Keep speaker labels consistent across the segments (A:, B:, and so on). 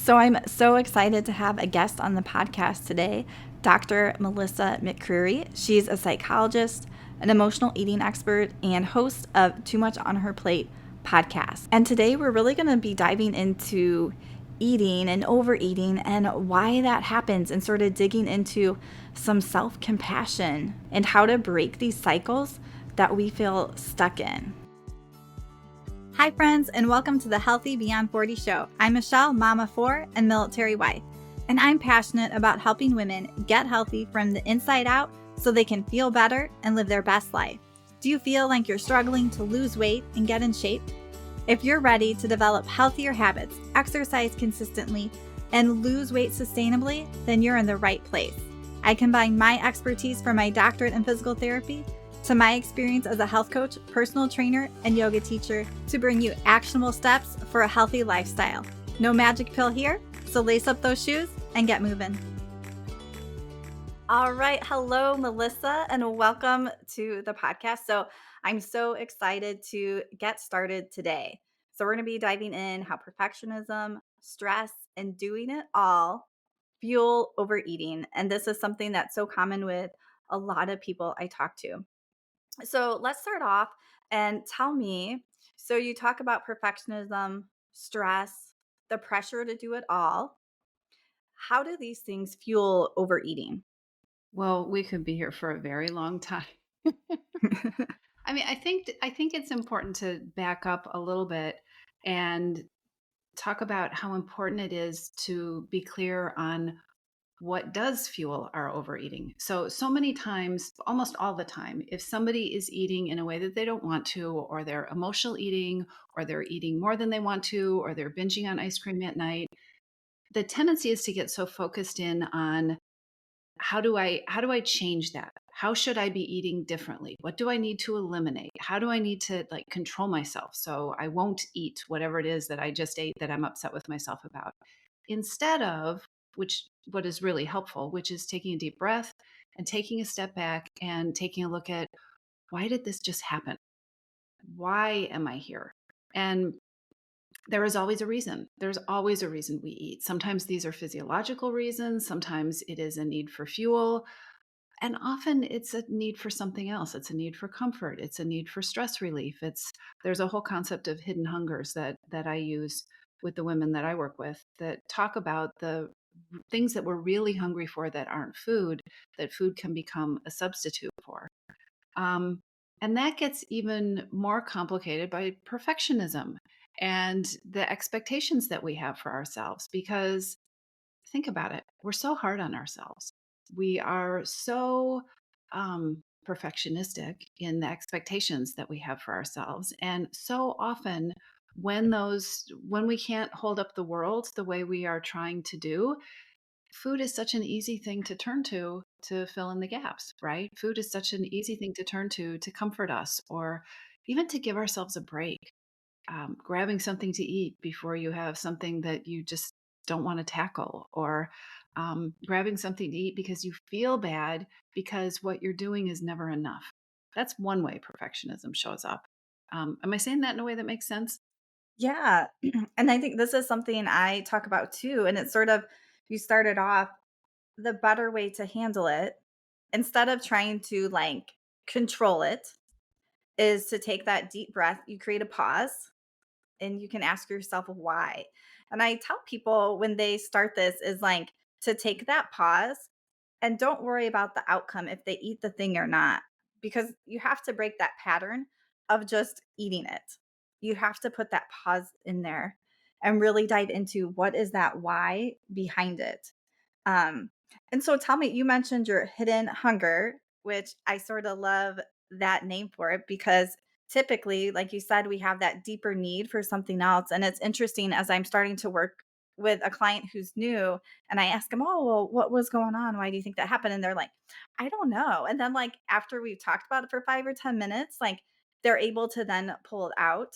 A: So I'm so excited to have a guest on the podcast today, Dr. Melissa McCreery. She's a psychologist, an emotional eating expert, and host of Too Much on Her Plate podcast. And today we're really going to be diving into eating and overeating and why that happens, and sort of digging into some self-compassion and how to break these cycles that we feel stuck in. Hi friends, and welcome to the Healthy Beyond 40 show. I'm Michele, mama 4 and military wife, and I'm passionate about helping women get healthy from the inside out so they can feel better and live their best life. Do you feel like you're struggling to lose weight and get in shape? If you're ready to develop healthier habits, exercise consistently, and lose weight sustainably, then you're in the right place. I combine my expertise from my doctorate in physical therapy to my experience as a health coach, personal trainer, and yoga teacher to bring you actionable steps for a healthy lifestyle. No magic pill here, so lace up those shoes and get moving. All right. Hello, Melissa, and welcome to the podcast. So I'm so excited to get started today. So we're going to be diving in how perfectionism, stress, and doing it all fuel overeating. And this is something that's so common with a lot of people I talk to. So let's start off and tell me. So you talk about perfectionism, stress, the pressure to do it all. How do these things fuel overeating?
B: Well, we could be here for a very long time. I think it's important to back up a little bit and talk about how important it is to be clear on what does fuel our overeating. So many times, almost all the time, if somebody is eating in a way that they don't want to, or they're emotional eating, or they're eating more than they want to, or they're binging on ice cream at night, the tendency is to get so focused in on how do I change that? How should I be eating differently? What do I need to eliminate? How do I need to control myself so I won't eat whatever it is that I just ate that I'm upset with myself about? Instead of which what is really helpful, which is taking a deep breath and taking a step back and taking a look at, why did this just happen? Why am I here? And there is always a reason. There's always a reason we eat. Sometimes these are physiological reasons, sometimes it is a need for fuel, and often it's a need for something else. It's a need for comfort. It's a need for stress relief. There's a whole concept of hidden hungers that I use with the women that I work with that talk about the things that we're really hungry for that aren't food, that food can become a substitute for. Um, and that gets even more complicated by perfectionism and the expectations that we have for ourselves. Because think about it, we're so hard on ourselves. We are so perfectionistic in the expectations that we have for ourselves. And so often, when we can't hold up the world the way we are trying to do, food is such an easy thing to turn to fill in the gaps, right? Food is such an easy thing to turn to comfort us, or even to give ourselves a break. Grabbing something to eat before you have something that you just don't want to tackle, or grabbing something to eat because you feel bad because what you're doing is never enough. That's one way perfectionism shows up. Am I saying that in a way that makes sense?
A: Yeah. And I think this is something I talk about too. And it's sort of, you started off, the better way to handle it, instead of trying to control it, is to take that deep breath. You create a pause and you can ask yourself why. And I tell people when they start this is to take that pause and don't worry about the outcome if they eat the thing or not, because you have to break that pattern of just eating it. You have to put that pause in there and really dive into what is that why behind it. Um, and so tell me, you mentioned your hidden hunger, which I sort of love that name for it, because typically, like you said, we have that deeper need for something else. And it's interesting as I'm starting to work with a client who's new and I ask them, oh, well, what was going on? Why do you think that happened? And they're like, I don't know. And then, after we've talked about it for 5 or 10 minutes, they're able to then pull it out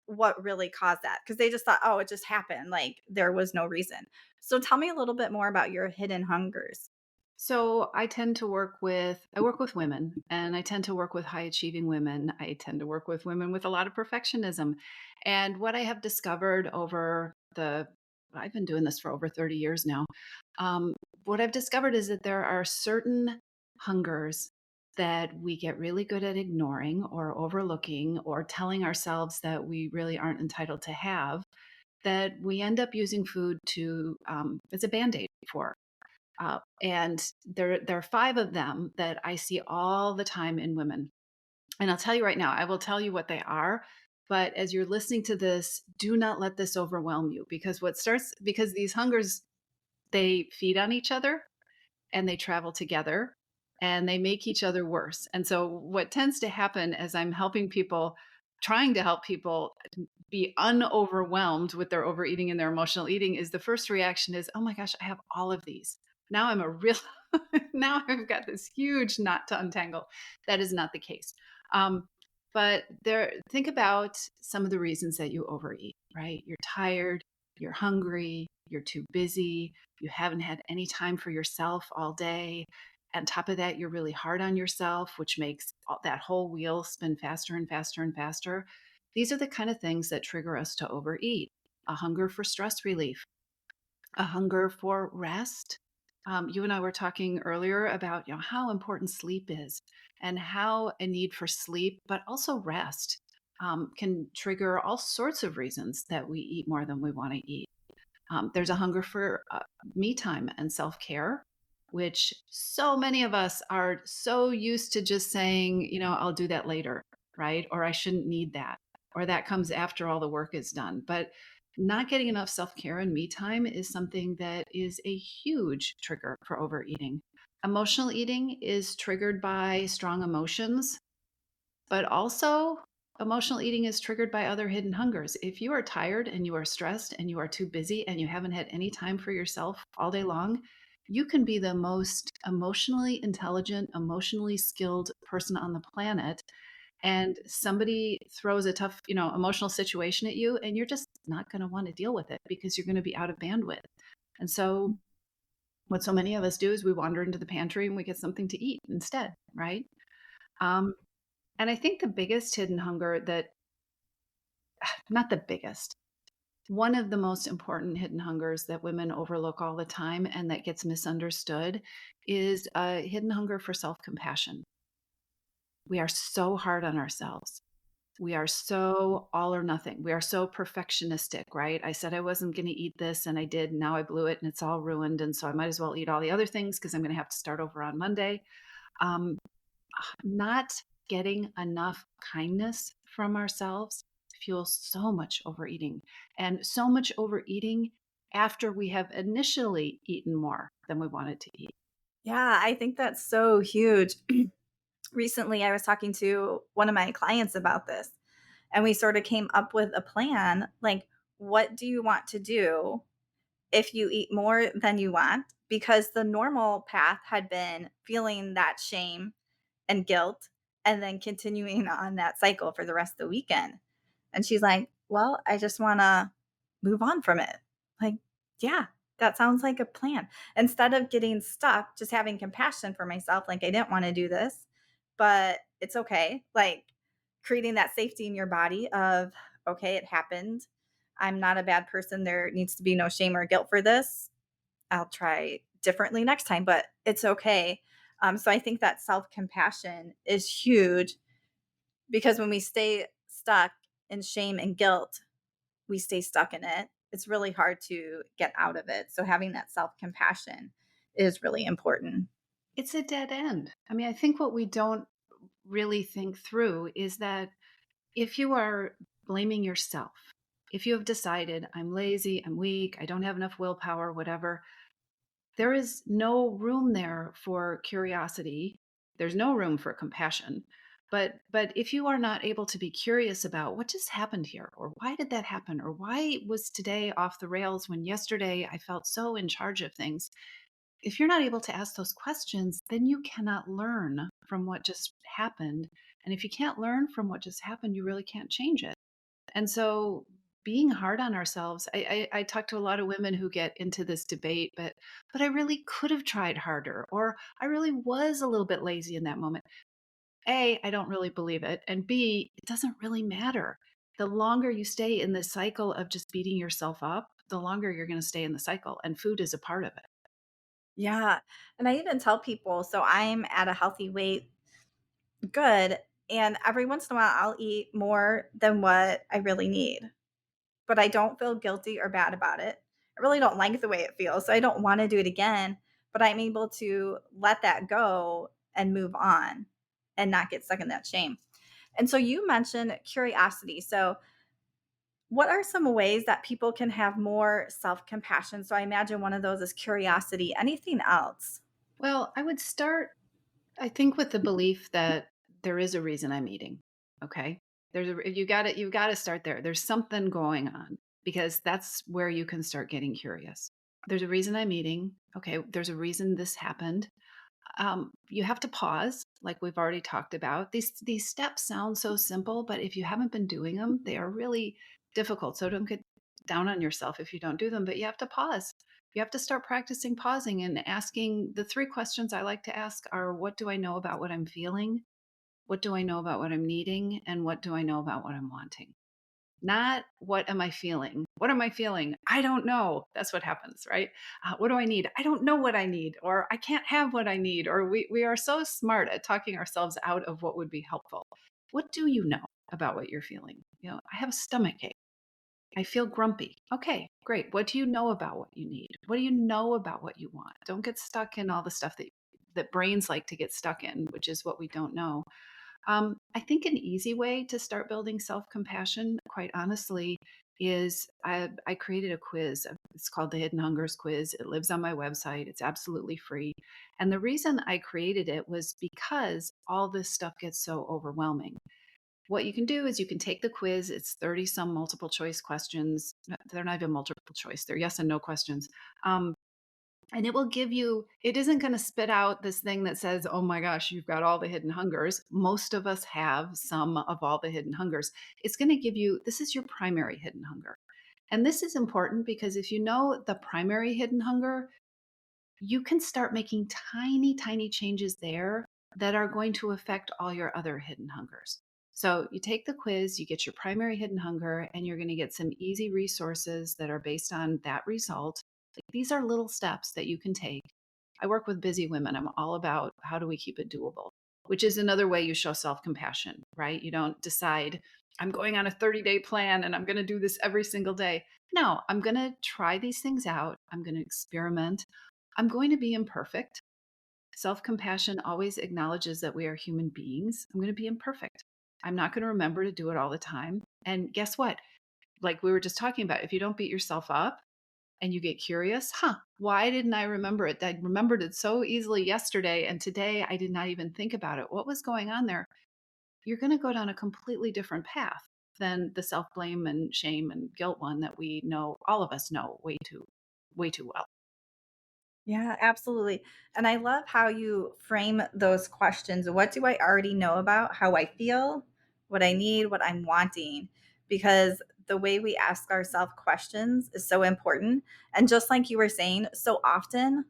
A: what really caused that, because they just thought, oh, it just happened. There was no reason. So tell me a little bit more about your hidden hungers.
B: So I work with women, and I tend to work with high achieving women. I tend to work with women with a lot of perfectionism. And what I have discovered over the I've been doing this for over 30 years now. Um, what I've discovered is that there are certain hungers that we get really good at ignoring or overlooking or telling ourselves that we really aren't entitled to have, that we end up using food to as a band-aid for. And there are five of them that I see all the time in women. And I'll tell you right now, I will tell you what they are. But as you're listening to this, do not let this overwhelm you, because these hungers, they feed on each other and they travel together and they make each other worse. And so, what tends to happen as I'm helping people, trying to help people be unoverwhelmed with their overeating and their emotional eating, is the first reaction is, oh my gosh, I have all of these. Now I'm a real, now I've got this huge knot to untangle. That is not the case. Um, but think about some of the reasons that you overeat, right? You're tired, you're hungry, you're too busy, you haven't had any time for yourself all day. On top of that, you're really hard on yourself, which makes that whole wheel spin faster and faster and faster. These are the kind of things that trigger us to overeat. A hunger for stress relief, a hunger for rest. You and I were talking earlier about how important sleep is, and how a need for sleep, but also rest, can trigger all sorts of reasons that we eat more than we want to eat. There's a hunger for me time and self care, which so many of us are so used to just saying, I'll do that later, right? Or I shouldn't need that, or that comes after all the work is done. But not getting enough self care and me time is something that is a huge trigger for overeating. Emotional eating is triggered by strong emotions, but also, emotional eating is triggered by other hidden hungers. If you are tired and you are stressed and you are too busy and you haven't had any time for yourself all day long, you can be the most emotionally intelligent, emotionally skilled person on the planet. And somebody throws a tough, emotional situation at you, and you're just not going to want to deal with it because you're going to be out of bandwidth. And so, what so many of us do is we wander into the pantry and we get something to eat instead, right? Um, and I think the biggest hidden hunger that, not the biggest, one of the most important hidden hungers that women overlook all the time and that gets misunderstood is a hidden hunger for self compassion. We are so hard on ourselves. We are so all or nothing. We are so perfectionistic, right? I said I wasn't going to eat this and I did. And now I blew it and it's all ruined. And so I might as well eat all the other things because I'm going to have to start over on Monday. Um, Not getting enough kindness from ourselves fuels so much overeating, and so much overeating after we have initially eaten more than we wanted to eat.
A: Yeah, I think that's so huge. Recently, I was talking to one of my clients about this, and we sort of came up with a plan like, what do you want to do if you eat more than you want? Because the normal path had been feeling that shame and guilt and then continuing on that cycle for the rest of the weekend. And she's like, "Well, I just want to move on from it." Like, yeah, that sounds like a plan. Instead of getting stuck, just having compassion for myself, like, I didn't want to do this, but it's okay. Like, creating that safety in your body of, okay, it happened. I'm not a bad person. There needs to be no shame or guilt for this. I'll try differently next time, but it's okay. So I think that self compassion is huge because when we stay stuck in shame and guilt, we stay stuck in it. It's really hard to get out of it. So having that self compassion is really important.
B: It's a dead end. I mean, I think what we don't really think through is that if you are blaming yourself, if you have decided, I'm lazy, I'm weak, I don't have enough willpower, whatever, there is no room there for curiosity. There's no room for compassion. But if you are not able to be curious about what just happened here, or why did that happen, or why was today off the rails when yesterday I felt so in charge of things, if you're not able to ask those questions, then you cannot learn from what just happened. And if you can't learn from what just happened, you really can't change it. And so, being hard on ourselves, I talk to a lot of women who get into this debate, but I really could have tried harder, or I really was a little bit lazy in that moment. A, I don't really believe it. And B, it doesn't really matter. The longer you stay in this cycle of just beating yourself up, the longer you're going to stay in the cycle. And food is a part of it.
A: Yeah. And I even tell people, so I'm at a healthy weight, good. And every once in a while, I'll eat more than what I really need, but I don't feel guilty or bad about it. I really don't like the way it feels. So I don't want to do it again, but I'm able to let that go and move on and not get stuck in that shame. And so you mentioned curiosity. So, what are some ways that people can have more self compassion? So, I imagine one of those is curiosity. Anything else?
B: Well, I would start, I think, with the belief that there is a reason I'm eating. Okay. You got to start there. There's something going on because that's where you can start getting curious. There's a reason I'm eating. Okay. There's a reason this happened. You have to pause, like we've already talked about. These steps sound so simple, but if you haven't been doing them, they are really difficult. So don't get down on yourself if you don't do them, but you have to pause. You have to start practicing pausing and asking. The three questions I like to ask are: what do I know about what I'm feeling? What do I know about what I'm needing? And what do I know about what I'm wanting? Not what am I feeling? What am I feeling? I don't know. That's what happens, right? What do I need? I don't know what I need, or I can't have what I need, or we are so smart at talking ourselves out of what would be helpful. What do you know about what you're feeling? You know, I have a stomach ache. I feel grumpy. Okay, great. What do you know about what you need? What do you know about what you want? Don't get stuck in all the stuff that brains like to get stuck in, which is what we don't know. I think an easy way to start building self compassion, quite honestly, is I created a quiz. It's called the Hidden Hungers Quiz. It lives on my website, it's absolutely free. And the reason I created it was because all this stuff gets so overwhelming. What you can do is you can take the quiz. It's 30 some multiple choice questions. They're not even multiple choice, they're yes and no questions. And it will give you, it isn't going to spit out this thing that says, oh my gosh, you've got all the hidden hungers. Most of us have some of all the hidden hungers. It's going to give you, this is your primary hidden hunger. And this is important because if you know the primary hidden hunger, you can start making tiny, tiny changes there that are going to affect all your other hidden hungers. So you take the quiz, you get your primary hidden hunger, and you're going to get some easy resources that are based on that result. Like these are little steps that you can take. I work with busy women. I'm all about how do we keep it doable, which is another way you show self compassion, right? You don't decide, I'm going on a 30-day plan and I'm going to do this every single day. No, I'm going to try these things out. I'm going to experiment. I'm going to be imperfect. Self compassion always acknowledges that we are human beings. I'm going to be imperfect. I'm not going to remember to do it all the time. And guess what? Like we were just talking about, if you don't beat yourself up and you get curious, why didn't I remember it? I remembered it so easily yesterday. And today I did not even think about it. What was going on there? You're going to go down a completely different path than the self blame and shame and guilt one that we know, all of us know way too well.
A: Yeah, absolutely. And I love how you frame those questions. What do I already know about how I feel, what I need, what I'm wanting? Because the way we ask ourselves questions is so important. And just like you were saying, so often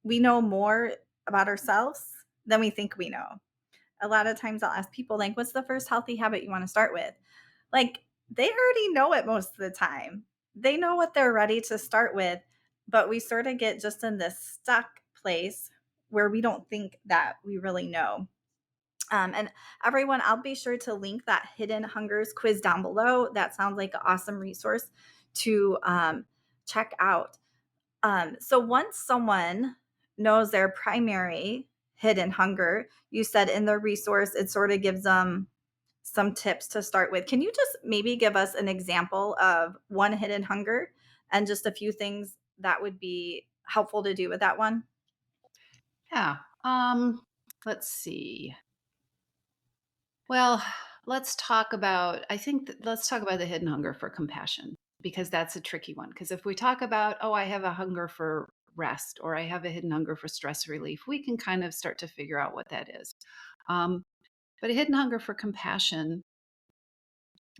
A: we know more about ourselves than we think we know. A lot of times I'll ask people, like, what's the first healthy habit you want to start with? Like, they already know it most of the time. They know what they're ready to start with, but we sort of get just in this stuck place where we don't think that we really know. And everyone, I'll be sure to link that Hidden Hungers quiz down below. That sounds like an awesome resource to check out. So once someone knows their primary hidden hunger, you said in the resource, it sort of gives them some tips to start with. Can you just maybe give us an example of one hidden hunger and just a few things that would be helpful to do with that one?
B: Yeah. Let's see. Well, let's talk about the hidden hunger for compassion because that's a tricky one. Because if we talk about, oh, I have a hunger for rest or I have a hidden hunger for stress relief, we can kind of start to figure out what that is. Um, but a hidden hunger for compassion,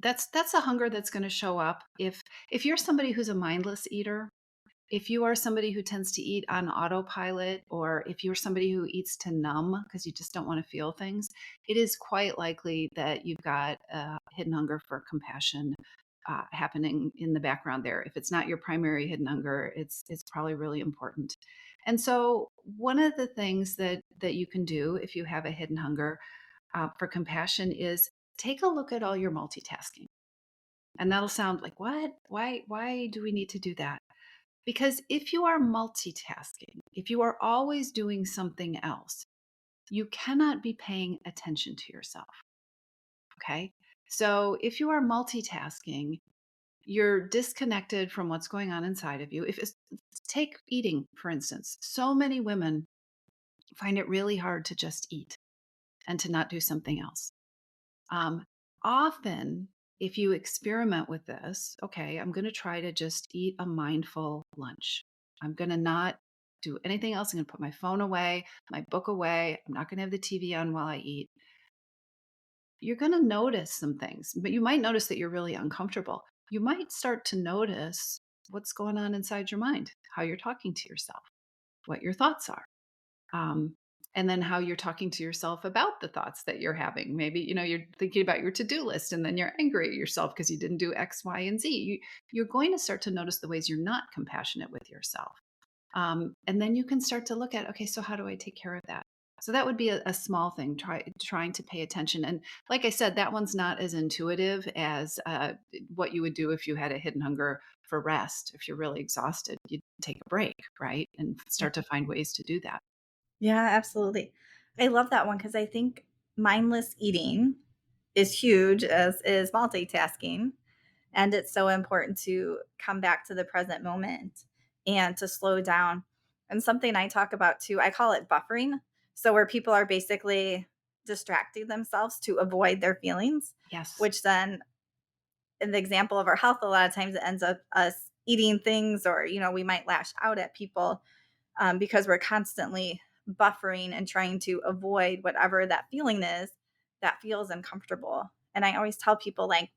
B: that's a hunger that's going to show up if you're somebody who's a mindless eater, if you are somebody who tends to eat on autopilot, or if you're somebody who eats to numb because you just don't want to feel things, it is quite likely that you've got a hidden hunger for compassion. happening in the background there. If it's not your primary hidden hunger, it's probably really important. And so, one of the things that you can do if you have a hidden hunger for compassion is take a look at all your multitasking. And that'll sound like, what? Why do we need to do that? Because if you are multitasking, if you are always doing something else, you cannot be paying attention to yourself. Okay. So if you are multitasking, you're disconnected from what's going on inside of you. If it's, take eating, for instance, so many women find it really hard to just eat and to not do something else. Um, Often, if you experiment with this, okay, I'm going to try to just eat a mindful lunch. I'm going to not do anything else. I'm going to put my phone away, my book away. I'm not going to have the TV on while I eat. You're going to notice some things, but you might notice that you're really uncomfortable. You might start to notice what's going on inside your mind, how you're talking to yourself, what your thoughts are. Um, and then how you're talking to yourself about the thoughts that you're having. Maybe, you're thinking about your to-do list and then you're angry at yourself because you didn't do X, Y, and Z. You're going to start to notice the ways you're not compassionate with yourself. And then you can start to look at, okay, so how do I take care of that? So that would be a small thing, trying to pay attention. And like I said, that one's not as intuitive as what you would do if you had a hidden hunger for rest. If you're really exhausted, you take a break, right? And
A: Yeah.
B: start to find ways to do that.
A: Yeah, absolutely. I love that one because I think mindless eating is huge, as is multitasking. And it's so important to come back to the present moment and to slow down. And something I talk about too, I call it buffering. So, where people are basically distracting themselves to avoid their feelings,
B: Yes.
A: which then, in the example of our health, a lot of times it ends up us eating things, or, we might lash out at people because we're constantly buffering and trying to avoid whatever that feeling is that feels uncomfortable. And I always tell people, like,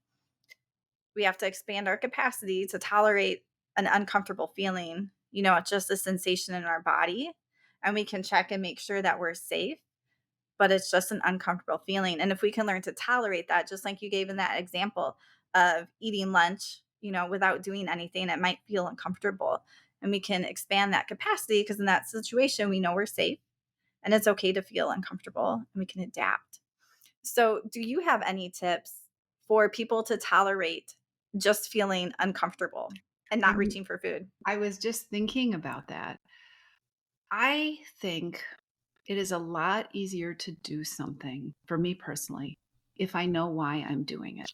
A: we have to expand our capacity to tolerate an uncomfortable feeling. It's just a sensation in our body, and we can check and make sure that we're safe, but it's just an uncomfortable feeling. And if we can learn to tolerate that, just like you gave in that example of eating lunch, without doing anything, it might feel uncomfortable. And we can expand that capacity because in that situation, we know we're safe and it's okay to feel uncomfortable and we can adapt. So, do you have any tips for people to tolerate just feeling uncomfortable and not
B: I'm
A: reaching for food?
B: I was just thinking about that. I think it is a lot easier to do something, for me personally, if I know why I'm doing it,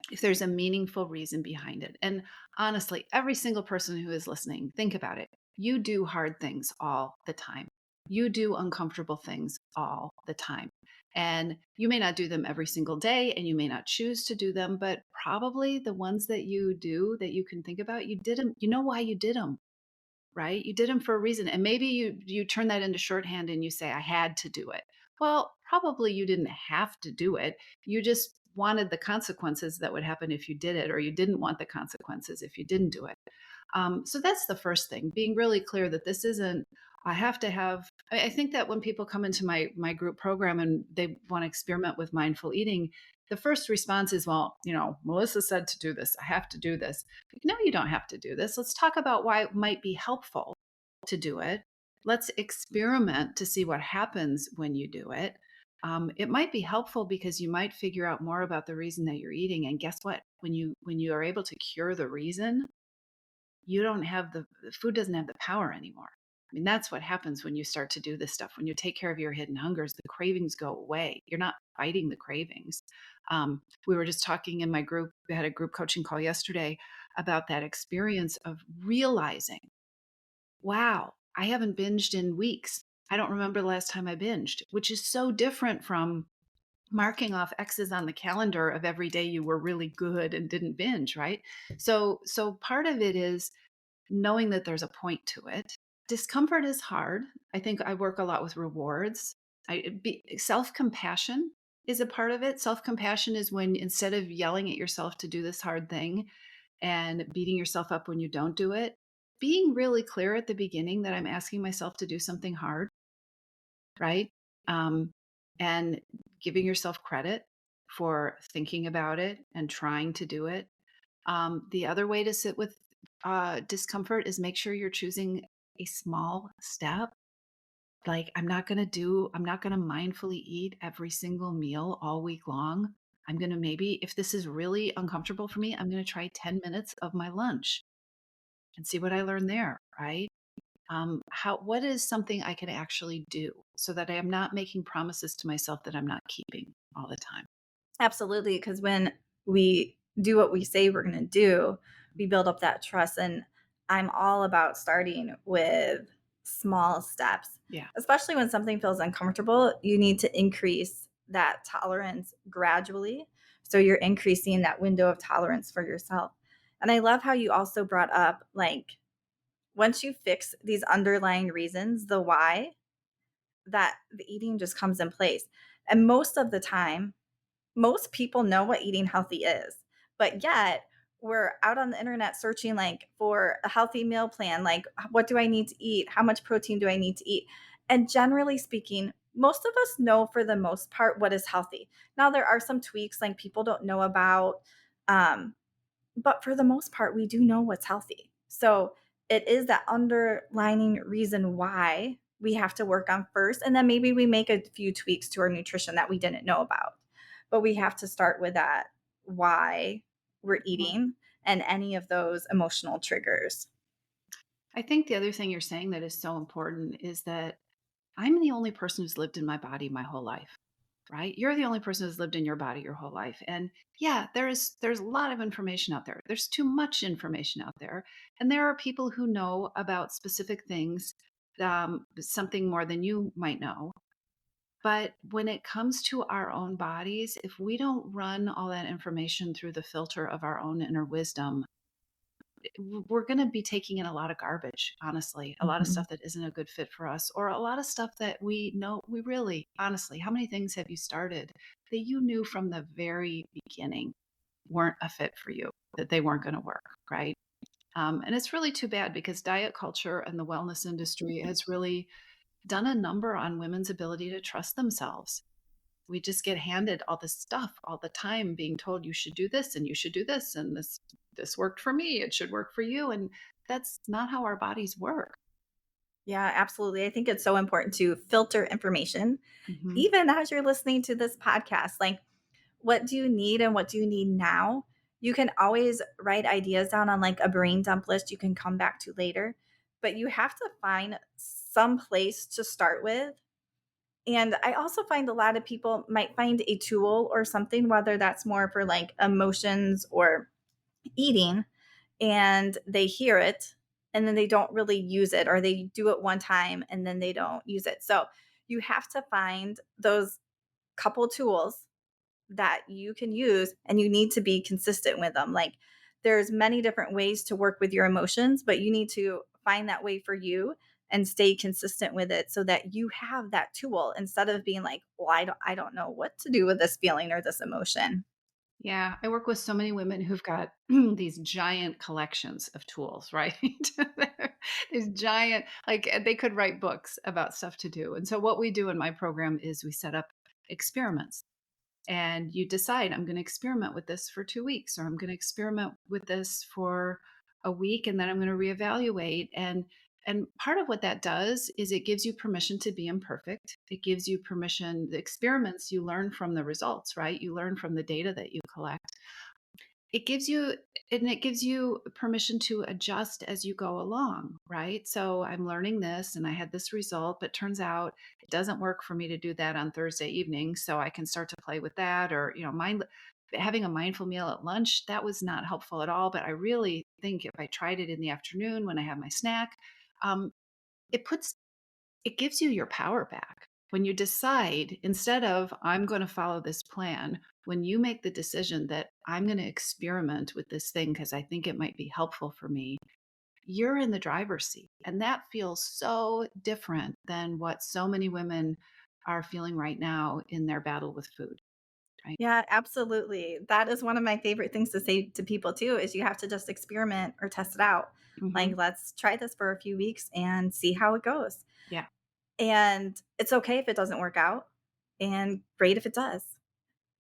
B: if there's a meaningful reason behind it. And honestly, every single person who is listening, think about it. You do hard things all the time. You do uncomfortable things all the time. And you may not do them every single day and you may not choose to do them, but probably the ones that you do that you can think about, you did them, you know why you did them, right? You did them for a reason. And maybe you turn that into shorthand and you say, I had to do it. Well, probably you didn't have to do it. You just wanted the consequences that would happen if you did it, or you didn't want the consequences if you didn't do it. So that's the first thing, being really clear that this isn't, I have to have, I think that when people come into my group program and they want to experiment with mindful eating, the first response is, well, Melissa said to do this. I have to do this. Like, no, you don't have to do this. Let's talk about why it might be helpful to do it. Let's experiment to see what happens when you do it. It might be helpful because you might figure out more about the reason that you're eating. And guess what? When you are able to cure the reason, you don't have the food doesn't have the power anymore. I mean, that's what happens when you start to do this stuff. When you take care of your hidden hungers, the cravings go away. You're not fighting the cravings. We were just talking in my group. We had a group coaching call yesterday about that experience of realizing, wow, I haven't binged in weeks. I don't remember the last time I binged, which is so different from marking off X's on the calendar of every day you were really good and didn't binge, right? So part of it is knowing that there's a point to it. Discomfort is hard. I think I work a lot with rewards. Self compassion is a part of it. Self compassion is when instead of yelling at yourself to do this hard thing and beating yourself up when you don't do it, being really clear at the beginning that I'm asking myself to do something hard, right? Um, and giving yourself credit for thinking about it and trying to do it. The other way to sit with discomfort is make sure you're choosing a small step. Like, I'm not going to mindfully eat every single meal all week long. I'm going to maybe, if this is really uncomfortable for me, I'm going to try 10 minutes of my lunch and see what I learn there, right? What is something I can actually do so that I am not making promises to myself that I'm not keeping all the time?
A: Absolutely, because when we do what we say we're gonna do, we build up that trust, and I'm all about starting with small steps,
B: Yeah.
A: especially when something feels uncomfortable. You need to increase that tolerance gradually, so you're increasing that window of tolerance for yourself. And I love how you also brought up, like, once you fix these underlying reasons, the why, that the eating just comes in place. And most of the time, most people know what eating healthy is, but yet we're out on the internet searching like for a healthy meal plan, like what do I need to eat? How much protein do I need to eat? And generally speaking, most of us know for the most part what is healthy. Now there are some tweaks like people don't know about, um, but for the most part, we do know what's healthy. So it is that underlining reason why we have to work on first. And then maybe we make a few tweaks to our nutrition that we didn't know about. But we have to start with that why we're
B: Mhm.
A: eating and any of those emotional triggers.
B: I think the other thing you're saying that is so important is that I'm the only person who's lived in my body my whole life, right? You're the only person who's lived in your body your whole life. And yeah, there's a lot of information out there. There's too much information out there. And there are people who know about specific things, something more than you might know. But when it comes to our own bodies, if we don't run all that information through the filter of our own inner wisdom, we're going to be taking in a lot of garbage, honestly, a lot of
A: Mhm.
B: stuff that isn't a good fit for us, or a lot of stuff that we know we really, honestly, how many things have you started that you knew from the very beginning weren't a fit for you, that they weren't going to work, right? And it's really too bad because diet culture and the wellness industry has really done a number on women's ability to trust themselves. We just get handed all this stuff all the time, being told you should do this and you should do this and this worked for me, it should work for you, and that's not how our bodies work.
A: Yeah, absolutely. I think it's so important to filter information,
B: Mhm.
A: even as you're listening to this podcast. Like, what do you need and what do you need now? You can always write ideas down on like a brain dump list you can come back to later, but you have to find some place to start with. And I also find a lot of people might find a tool or something, whether that's more for like emotions or eating, and they hear it and then they don't really use it, or they do it one time and then they don't use it. So you have to find those couple tools that you can use, and you need to be consistent with them. Like, there's many different ways to work with your emotions, but you need to find that way for you and stay consistent with it so that you have that tool instead of being like, well, I don't know what to do with this feeling or this emotion.
B: Yeah, I work with so many women who've got these giant collections of tools, right? These giant, like they could write books about stuff to do. And so what we do in my program is we set up experiments, and you decide, I'm going to experiment with this for 2 weeks, or I'm going to experiment with this for a week, and then I'm going to reevaluate. And part of what that does is it gives you permission to be imperfect. It gives you permission. The experiments, you learn from the results, right? You learn from the data that you collect. It gives you, and it gives you permission to adjust as you go along, right? So I'm learning this and I had this result, but turns out it doesn't work for me to do that on Thursday evening, so I can start to play with that. Or, having a mindful meal at lunch, that was not helpful at all, but I really think if I tried it in the afternoon when I have my snack, um, it puts it gives you your power back. When you decide, instead of, I'm going to follow this plan, when you make the decision that I'm going to experiment with this thing because I think it might be helpful for me, you're in the driver's seat. And that feels so different than what so many women are feeling right now in their battle with food, right?
A: Yeah, absolutely. That is one of my favorite things to say to people too, is you have to just experiment or test it out.
B: Hmm.
A: Like, let's try this for a few weeks and see how it goes.
B: Yeah.
A: And it's okay if it doesn't work out, and great if it does.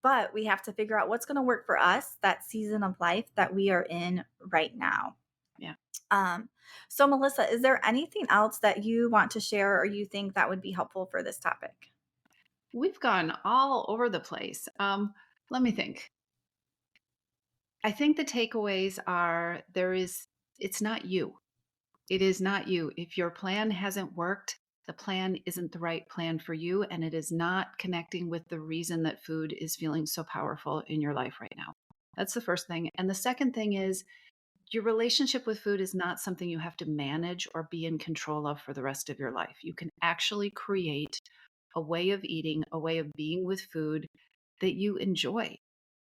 A: but we have to figure out what's going to work for us, that season of life that we are in right now.
B: Yeah.
A: Um, so, Melissa, is there anything else that you want to share or you think that would be helpful for this topic?
B: We've gone all over the place. Let me think. I think the takeaways are it's not you. It is not you. If your plan hasn't worked, the plan isn't the right plan for you, and it is not connecting with the reason that food is feeling so powerful in your life right now. That's the first thing. And the second thing is your relationship with food is not something you have to manage or be in control of for the rest of your life. You can actually create a way of eating, a way of being with food that you enjoy,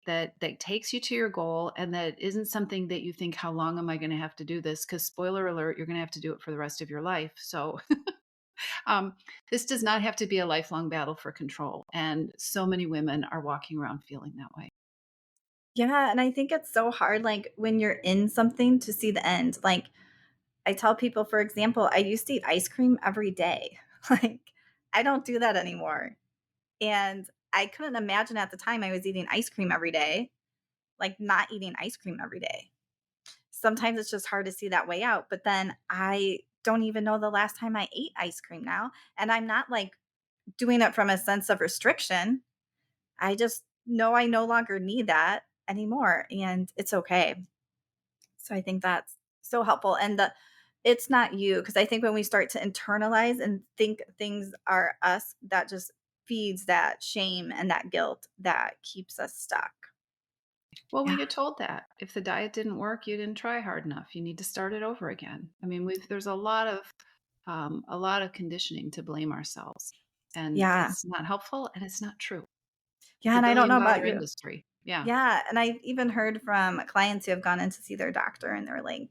B: that takes you to your goal, and that isn't something that you think, how long am I going to have to do this? Because spoiler alert, you're going to have to do it for the rest of your life. So um, this does not have to be a lifelong battle for control, and so many women are walking around feeling that way.
A: Yeah, and I think it's so hard, like, when you're in something to see the end. Like, I tell people, for example, I used to eat ice cream every day. Like, I don't do that anymore. And I couldn't imagine at the time I was eating ice cream every day, like, not eating ice cream every day. Sometimes it's just hard to see that way out, but then I don't even know the last time I ate ice cream now, and I'm not, like, doing it from a sense of restriction. I just know I no longer need that anymore, and it's okay. So I think that's so helpful. And it's not you, because I think when we start to internalize and think things are us, that just feeds that shame and that guilt that keeps us stuck.
B: Well, we
A: Yeah.
B: get told that if the diet didn't work, you didn't try hard enough. You need to start it over again. I mean, there's a lot of conditioning to blame ourselves, and
A: Yeah.
B: it's not helpful and it's not true. It's
A: Yeah.
B: a
A: And I don't
B: billion
A: know about
B: dollar
A: you.
B: industry. Yeah.
A: Yeah. And I've even heard from clients who have gone in to see their doctor and they're like,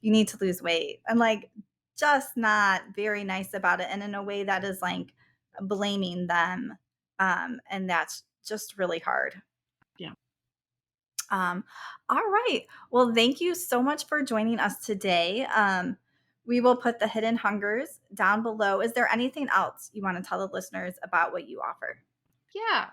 A: you need to lose weight. And like, just not very nice about it. And in a way that is like blaming them. And that's just really hard.
B: Yeah.
A: Um, all right. Well, thank you so much for joining us today. We will put the hidden hungers down below. Is there anything else you want to tell the listeners about what you offer?
B: Yeah,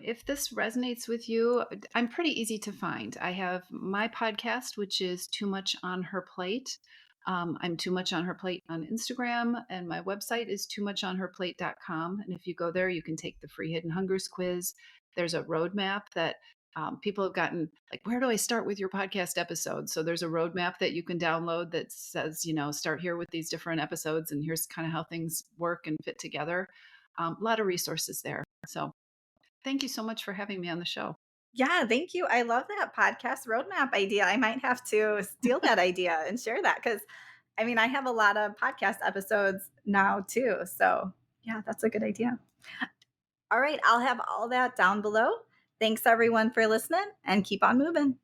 B: if this resonates with you, I'm pretty easy to find. I have my podcast, which is Too Much on Her Plate. I'm Too Much on Her Plate on Instagram, and my website is toomuchonherplate.com. And if you go there, you can take the free Hidden Hungers quiz. There's a roadmap that people have gotten, like, where do I start with your podcast episode? So there's a roadmap that you can download that says, start here with these different episodes, and here's kind of how things work and fit together. A lot of resources there. So thank you so much for having me on the show.
A: Yeah, thank you. I love that podcast roadmap idea. I might have to steal that idea and share that because I mean, I have a lot of podcast episodes now too. So, yeah, that's a good idea. All right, I'll have all that down below. Thanks everyone for listening and keep on moving.